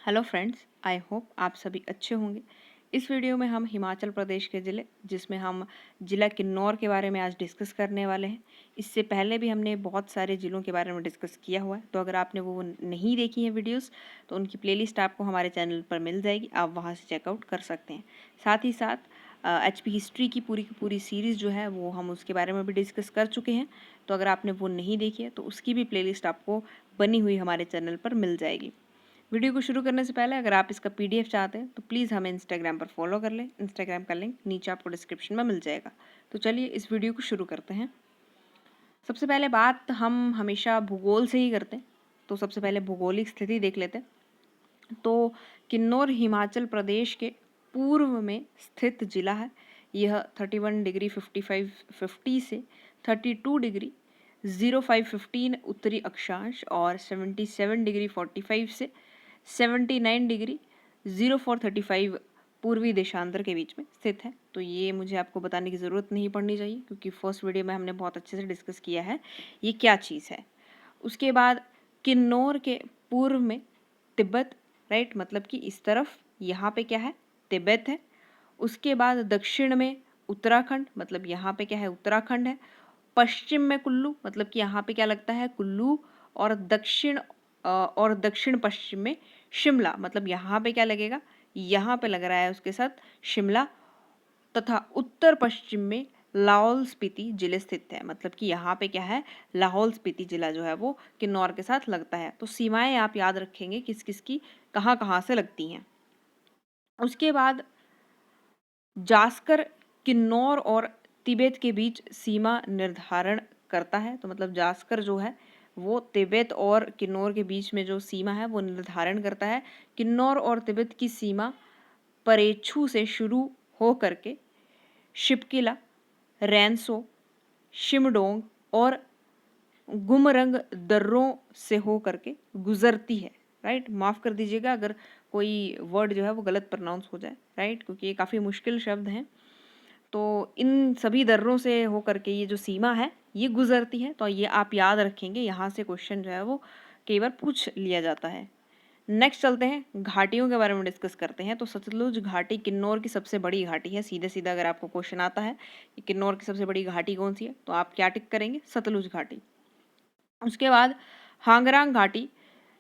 Hello friends, I hope आप सभी अच्छे होंगे। इस वीडियो में हम हिमाचल प्रदेश के ज़िले जिसमें हम ज़िला किन्नौर के बारे में आज डिस्कस करने वाले हैं। इससे पहले भी हमने बहुत सारे ज़िलों के बारे में डिस्कस किया हुआ है, तो अगर आपने वो नहीं देखी हैं वीडियोस तो उनकी प्लेलिस्ट आपको हमारे चैनल पर मिल जाएगी, आप वहाँ से चेकआउट कर सकते हैं। साथ ही साथ HP हिस्ट्री की पूरी सीरीज़ जो है वो हम उसके बारे में भी डिस्कस कर चुके हैं, तो अगर आपने वो नहीं देखी है तो उसकी भी प्लेलिस्ट आपको बनी हुई हमारे चैनल पर मिल जाएगी। वीडियो को शुरू करने से पहले अगर आप इसका PDF चाहते हैं तो प्लीज़ हमें इंस्टाग्राम पर फॉलो कर लें। इंस्टाग्राम का लिंक नीचे आपको डिस्क्रिप्शन में मिल जाएगा। तो चलिए इस वीडियो को शुरू करते हैं। सबसे पहले बात हम हमेशा भूगोल से ही करते हैं, तो सबसे पहले भौगोलिक स्थिति देख लेते हैं। तो किन्नौर हिमाचल प्रदेश के पूर्व में स्थित जिला है। यह 31 डिग्री 50 से 32 डिग्री 0515 उत्तरी अक्षांश और 77 डिग्री 45 से 79 डिग्री 0435 पूर्वी देशांतर के बीच में स्थित है। तो ये मुझे आपको बताने की ज़रूरत नहीं पड़नी चाहिए, क्योंकि फर्स्ट वीडियो में हमने बहुत अच्छे से डिस्कस किया है ये क्या चीज़ है। उसके बाद किन्नौर के पूर्व में तिब्बत, राइट, मतलब कि इस तरफ यहाँ पे क्या है, तिब्बत है। उसके बाद दक्षिण में उत्तराखंड, मतलब यहाँ पे क्या है, उत्तराखंड है। पश्चिम में कुल्लू, मतलब कि यहाँ पे क्या लगता है, कुल्लू। और दक्षिण पश्चिम में शिमला, मतलब यहाँ पे क्या लगेगा, यहाँ पे लग रहा है उसके साथ शिमला। तथा उत्तर पश्चिम में लाहौल स्पीति जिले स्थित है, मतलब कि यहाँ पे क्या है, लाहौल स्पीति जिला जो है वो किन्नौर के साथ लगता है। तो सीमाएं आप याद रखेंगे किस किस की कहाँ कहाँ से लगती हैं। उसके बाद जास्कर किन्नौर और तिब्बत के बीच सीमा निर्धारण करता है। तो मतलब जास्कर जो है वो तिब्बत और किन्नौर के बीच में जो सीमा है वो निर्धारण करता है। किन्नौर और तिब्बत की सीमा परेछू से शुरू हो करके शिपकिला, रैनसो, शिमडोंग और गुमरंग दर्रों से हो करके गुजरती है, राइट। माफ़ कर दीजिएगा अगर कोई वर्ड जो है वो गलत प्रोनाउंस हो जाए, राइट, क्योंकि ये काफ़ी मुश्किल शब्द हैं। तो इन सभी दर्रों से हो करके ये जो सीमा है ये गुजरती है। तो ये आप याद रखेंगे, यहाँ से क्वेश्चन जो है वो कई बार पूछ लिया जाता है। नेक्स्ट चलते हैं, घाटियों के बारे में डिस्कस करते हैं। तो सतलुज घाटी किन्नौर की सबसे बड़ी घाटी है। सीधे सीधा अगर आपको क्वेश्चन आता है कि किन्नौर की सबसे बड़ी घाटी कौन सी है, तो आप क्या टिक करेंगे, सतलुज घाटी। उसके बाद हांगरांग घाटी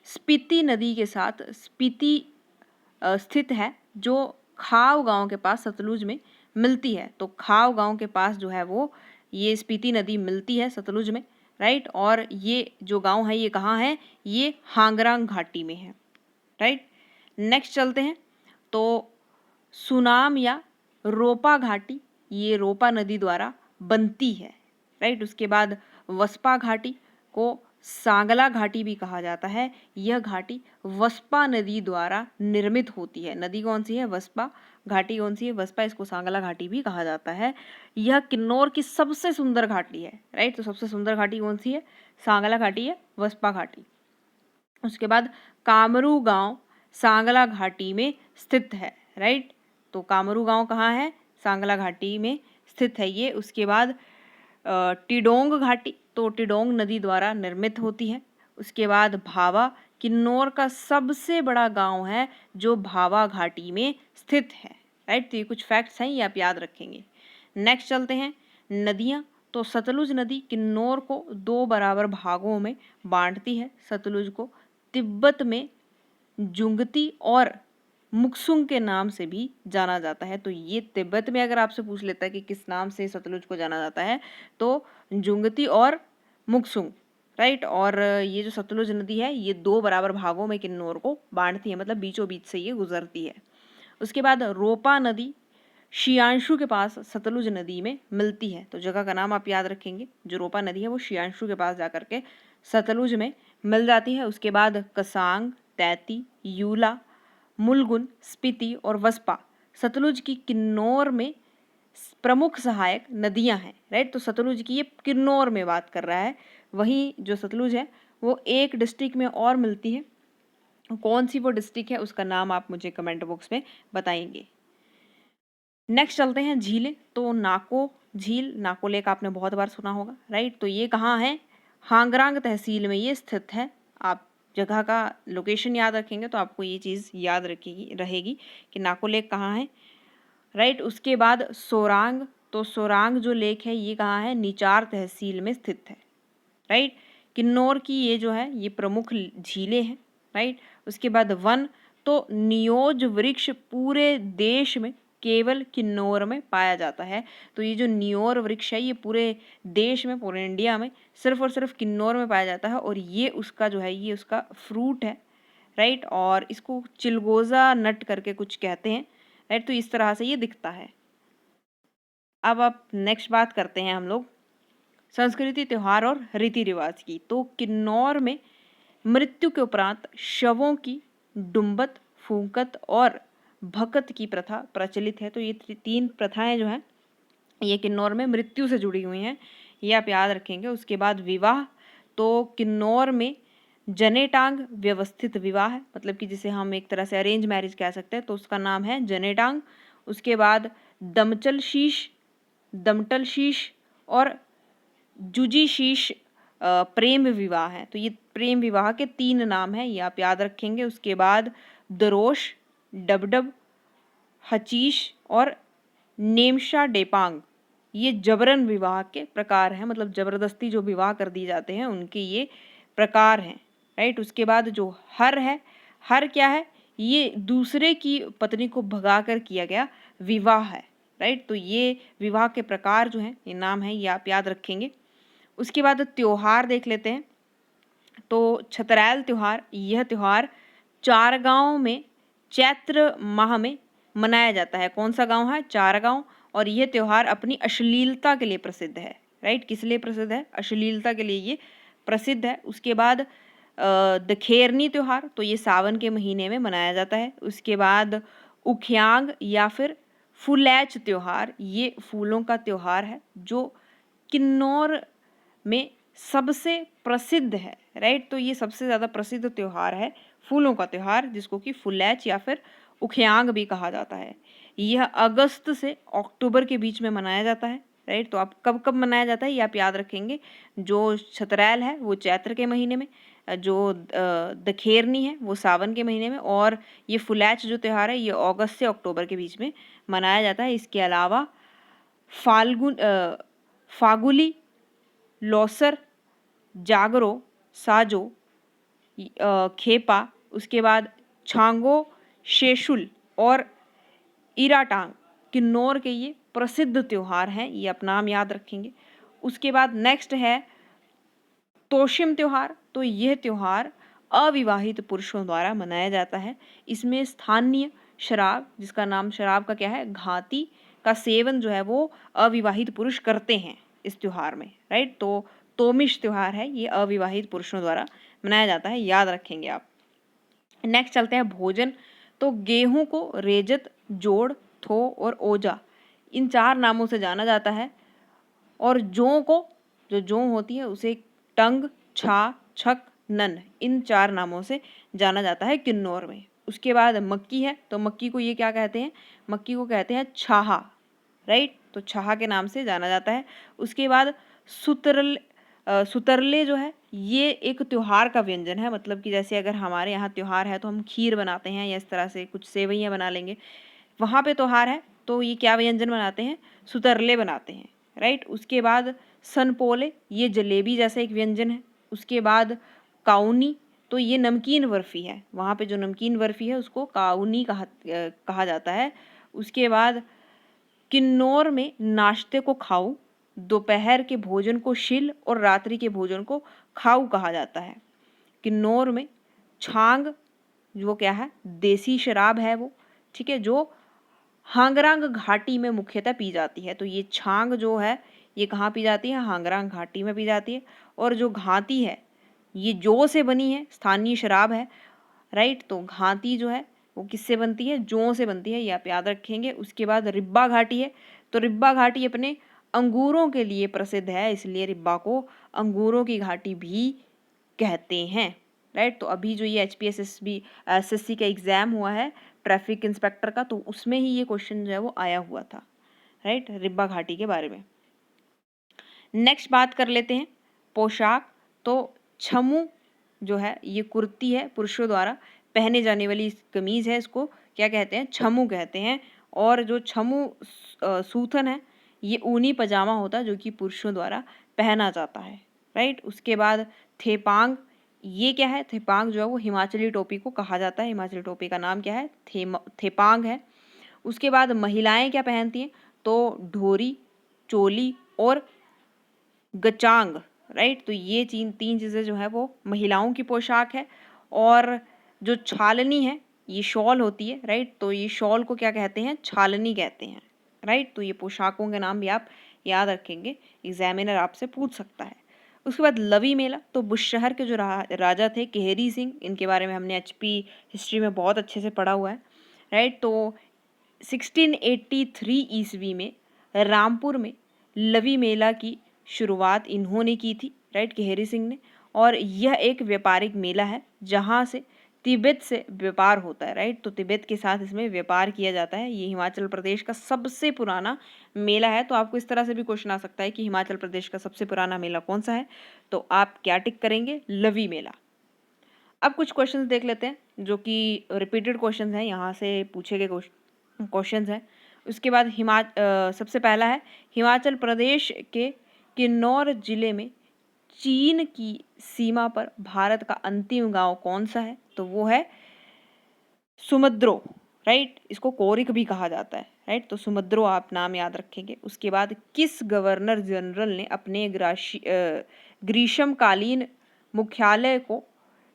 स्पीति नदी के साथ स्पीति स्थित है, जो खाव गांव के पास सतलुज में मिलती है। तो खाव गांव के पास जो है वो ये स्पीति नदी मिलती है सतलुज में, राइट। और ये जो गांव है ये कहाँ है, ये हांगरांग घाटी में है, राइट। नेक्स्ट चलते हैं, तो सुनाम या रोपा घाटी ये रोपा नदी द्वारा बनती है, राइट। उसके बाद वस्पा घाटी को सांगला घाटी भी कहा जाता है। यह घाटी वस्पा नदी द्वारा निर्मित होती है। नदी कौन सी है, वस्पा। घाटी कौन सी है, वस्पा। इसको सांगला घाटी भी कहा जाता है। यह किन्नौर की सबसे सुंदर घाटी है, राइट। तो सबसे सुंदर घाटी कौन सी है, सांगला घाटी है, वस्पा घाटी। उसके बाद कामरू गांव सांगला घाटी में स्थित है, राइट। तो कामरू गांव कहाँ है, सांगला घाटी में स्थित है ये। उसके बाद टिडोंग घाटी, तो टिडोंग नदी द्वारा निर्मित होती है। उसके बाद भावा किन्नौर का सबसे बड़ा गांव है जो भावा घाटी में स्थित है, राइट। तो ये कुछ फैक्ट्स हैं, ये आप याद रखेंगे। नेक्स्ट चलते हैं, नदियाँ। तो सतलुज नदी किन्नौर को 2 बराबर भागों में बांटती है। सतलुज को तिब्बत में जुंगती और मुक्सुंग के नाम से भी जाना जाता है। तो ये तिब्बत में अगर आपसे पूछ लेता है कि किस नाम से सतलुज को जाना जाता है, तो जुंगती और मुक्सुंग, राइट। और ये जो सतलुज नदी है ये 2 बराबर भागों में किन्नौर को बांटती है, मतलब बीचों बीच से ये गुजरती है। उसके बाद रोपा नदी शियांशु के पास सतलुज नदी में मिलती है। तो जगह का नाम आप याद रखेंगे, जो रोपा नदी है वो शियांशु के पास जाकर के सतलुज में मिल जाती है। उसके बाद कसांग, तैती, यूला, मुलगुन, स्पीति और वस्पा सतलुज की किन्नौर में प्रमुख सहायक नदियां हैं, राइट। तो सतलुज की ये किन्नौर में बात कर रहा है। वहीं जो सतलुज है वो एक डिस्ट्रिक्ट में और मिलती है। कौन सी वो डिस्ट्रिक्ट है उसका नाम आप मुझे कमेंट बॉक्स में बताएंगे। नेक्स्ट चलते हैं झीलें। तो नाको झील, नाको लेक आपने बहुत बार सुना होगा, राइट। तो ये कहाँ है, हांगरांग तहसील में ये स्थित है। आप जगह का लोकेशन याद रखेंगे तो आपको ये चीज़ याद रहेगी कि नाको लेक कहाँ है, राइट। उसके बाद सोरांग, तो सोरांग जो लेक है ये कहाँ है, निचार तहसील में स्थित है, राइट। किन्नौर की ये जो है ये प्रमुख झीलें हैं, राइट। उसके बाद वन, तो नियोज वृक्ष पूरे देश में केवल किन्नौर में पाया जाता है। तो ये जो नियोर वृक्ष है ये पूरे देश में, पूरे इंडिया में सिर्फ और सिर्फ किन्नौर में पाया जाता है, और ये उसका जो है ये उसका फ्रूट है, राइट। और इसको चिलगोजा नट करके कुछ कहते हैं, राइट। तो इस तरह से ये दिखता है। अब नेक्स्ट बात करते हैं हम लोग संस्कृति, त्योहार और रीति रिवाज की। तो किन्नौर में मृत्यु के उपरांत शवों की डुम्बत, फूंकत और भकत की प्रथा प्रचलित है। तो ये 3 प्रथाएं जो हैं ये किन्नौर में मृत्यु से जुड़ी हुई हैं, ये आप याद रखेंगे। उसके बाद विवाह, तो किन्नौर में जनेटांग व्यवस्थित विवाह है, मतलब कि जिसे हम एक तरह से अरेंज मैरिज कह सकते हैं, तो उसका नाम है जनेटांग। उसके बाद दमटल शीश और जुजी शीश प्रेम विवाह है। तो ये प्रेम विवाह के 3 नाम हैं, ये आप याद रखेंगे। उसके बाद दरोश, डबडब, हचीश और नेमशा डेपांग, ये जबरन विवाह के प्रकार हैं, मतलब जबरदस्ती जो विवाह कर दिए जाते हैं उनके ये प्रकार हैं, राइट। उसके बाद जो हर है, हर क्या है, ये दूसरे की पत्नी को भगाकर किया गया विवाह है, राइट। तो ये विवाह के प्रकार जो हैं ये नाम है, ये आप याद रखेंगे। उसके बाद त्योहार देख लेते हैं। तो छतरैल त्योहार, यह त्योहार 4 गांव में चैत्र माह में मनाया जाता है। कौन सा गांव है, 4 गांव। और यह त्योहार अपनी अश्लीलता के लिए प्रसिद्ध है, राइट। किस लिए प्रसिद्ध है, अश्लीलता के लिए ये प्रसिद्ध है। उसके बाद दखेरनी त्योहार, तो ये सावन के महीने में मनाया जाता है। उसके बाद उखियांग या फिर फुलैच त्योहार, ये फूलों का त्योहार है जो किन्नौर में सबसे प्रसिद्ध है, राइट। तो ये सबसे ज़्यादा प्रसिद्ध त्योहार है फूलों का त्योहार, जिसको कि फुलैच या फिर उखियांग भी कहा जाता है। यह अगस्त से अक्टूबर के बीच में मनाया जाता है, राइट। तो आप कब कब मनाया जाता है ये आप याद रखेंगे। जो छतरैल है वो चैत्र के महीने में, जो दखेरनी है वो सावन के महीने में, और ये फुलैच जो त्यौहार है ये अगस्त से अक्टूबर के बीच में मनाया जाता है। इसके अलावा फागुली, लौसर, जागरो, साजो, खेपा, उसके बाद छांगो, शेशुल और इराटांग किन्नौर के ये प्रसिद्ध त्योहार हैं, ये आप नाम याद रखेंगे। उसके बाद नेक्स्ट है तोशिम त्योहार। तो यह त्योहार अविवाहित पुरुषों द्वारा मनाया जाता है। इसमें स्थानीय शराब, जिसका नाम शराब का क्या है, घाती, का सेवन जो है वो अविवाहित पुरुष करते हैं इस त्योहार में, राइट। तो तोमिश त्योहार है, ये अविवाहित पुरुषों द्वारा मनाया जाता है, याद रखेंगे आप। नेक्स्ट चलते हैं भोजन। तो गेहूं को रेजत, जोड़, थो और ओजा, इन 4 नामों से जाना जाता है। और जौ को, जो जौ होती है उसे टंग, छा, छक, नन, इन 4 नामों से जाना जाता है किन्नौर में। उसके बाद मक्की है, तो मक्की को ये क्या कहते हैं, मक्की को कहते हैं छाहा, राइट। तो छाहा के नाम से जाना जाता है। उसके बाद सुतरले जो है ये एक त्योहार का व्यंजन है, मतलब कि जैसे अगर हमारे यहाँ त्योहार है तो हम खीर बनाते हैं या इस तरह से कुछ सेवइयाँ बना लेंगे, वहाँ पे त्योहार है तो ये क्या व्यंजन बनाते हैं, सुतरले बनाते हैं, राइट। उसके बाद सनपोले, ये जलेबी जैसा एक व्यंजन है। उसके बाद काउनी, तो ये नमकीन बर्फ़ी है, वहाँ पे जो नमकीन बर्फ़ी है उसको काउनी कहा जाता है। उसके बाद किन्नौर में नाश्ते को खाऊ, दोपहर के भोजन को शिल और रात्रि के भोजन को खाऊ कहा जाता है। किन्नौर में छांग, जो क्या है, देसी शराब है वो, ठीक है, जो हांगरांग घाटी में मुख्यतः पी जाती है। तो ये छांग जो है ये कहाँ पी जाती है, हांगरांग घाटी में पी जाती है। और जो घाती है ये जौ से बनी है, स्थानीय शराब है, राइट। तो घाती जो है वो किससे बनती है, जौ से बनती है, ये आप याद रखेंगे। उसके बाद रिब्बा घाटी है, तो रिब्बा घाटी अपने अंगूरों के लिए प्रसिद्ध है, इसलिए रिब्बा को अंगूरों की घाटी भी कहते हैं, राइट। तो अभी जो ये एसएससी का एग्ज़ाम हुआ है ट्रैफिक इंस्पेक्टर का, तो उसमें ही ये क्वेश्चन जो है वो आया हुआ था, राइट, रिब्बा घाटी के बारे में। नेक्स्ट बात कर लेते हैं पोशाक। तो छमू जो है ये कुर्ती है, पुरुषों द्वारा पहने जाने वाली कमीज़ है, इसको क्या कहते हैं, छमू कहते हैं। और जो छमू सूथन है, ये ऊनी पजामा होता है जो कि पुरुषों द्वारा पहना जाता है, राइट। उसके बाद थेपांग, ये क्या है, थेपांग जो है वो हिमाचली टोपी को कहा जाता है, हिमाचली टोपी का नाम क्या है, थेपांग है। उसके बाद महिलाएं क्या पहनती हैं, तो ढोरी, चोली और गचांग, राइट। तो ये तीन चीज़ें जो है वो महिलाओं की पोशाक है। और जो छालनी है, ये शॉल होती है, राइट। तो ये शॉल को क्या कहते हैं, छालनी कहते हैं, राइट। तो ये पोशाकों के नाम भी आप याद रखेंगे, एग्जामिनर आपसे पूछ सकता है। उसके बाद लवी मेला, तो बुशहर के जो राजा थे केहरी सिंह, इनके बारे में हमने एचपी हिस्ट्री में बहुत अच्छे से पढ़ा हुआ है, राइट। तो 1683 ईस्वी में रामपुर में लवी मेला की शुरुआत इन्होंने की थी, राइट, केहरी सिंह ने। और यह एक व्यापारिक मेला है जहाँ से तिब्बत से व्यापार होता है, राइट। तो तिब्बत के साथ इसमें व्यापार किया जाता है। ये हिमाचल प्रदेश का सबसे पुराना मेला है। तो आपको इस तरह से भी क्वेश्चन आ सकता है कि हिमाचल प्रदेश का सबसे पुराना मेला कौन सा है, तो आप क्या टिक करेंगे, लवी मेला। अब कुछ क्वेश्चंस देख लेते हैं जो कि रिपीटेड क्वेश्चंस हैं, यहाँ से पूछे गए क्वेश्चंस हैं। उसके बाद सबसे पहला है, हिमाचल प्रदेश के किन्नौर जिले में चीन की सीमा पर भारत का अंतिम गांव कौन सा है, तो वो है सुमद्रो, राइट। इसको कोरिक भी कहा जाता है, राइट। तो सुमद्रो आप नाम याद रखेंगे। उसके बाद किस गवर्नर जनरल ने अपने ग्रीष्मकालीन मुख्यालय को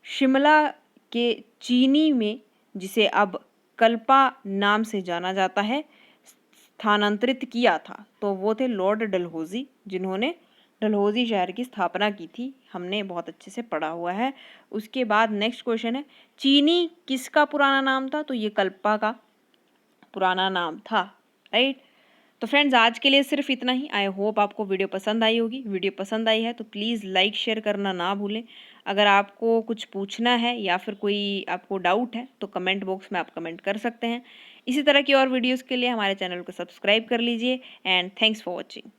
शिमला के चीनी में, जिसे अब कल्पा नाम से जाना जाता है, स्थानांतरित किया था, तो वो थे लॉर्ड डलहौजी, जिन्होंने डलहौजी शहर की स्थापना की थी, हमने बहुत अच्छे से पढ़ा हुआ है। उसके बाद नेक्स्ट क्वेश्चन है, चीनी किसका पुराना नाम था, तो ये कल्पा का पुराना नाम था, राइट। तो फ्रेंड्स आज के लिए सिर्फ इतना ही। आई होप आपको वीडियो पसंद आई होगी। वीडियो पसंद आई है तो प्लीज़ लाइक शेयर करना ना भूलें। अगर आपको कुछ पूछना है या फिर कोई आपको डाउट है तो कमेंट बॉक्स में आप कमेंट कर सकते हैं। इसी तरह की और वीडियोज़ के लिए हमारे चैनल को सब्सक्राइब कर लीजिए एंड थैंक्स फॉर वॉचिंग।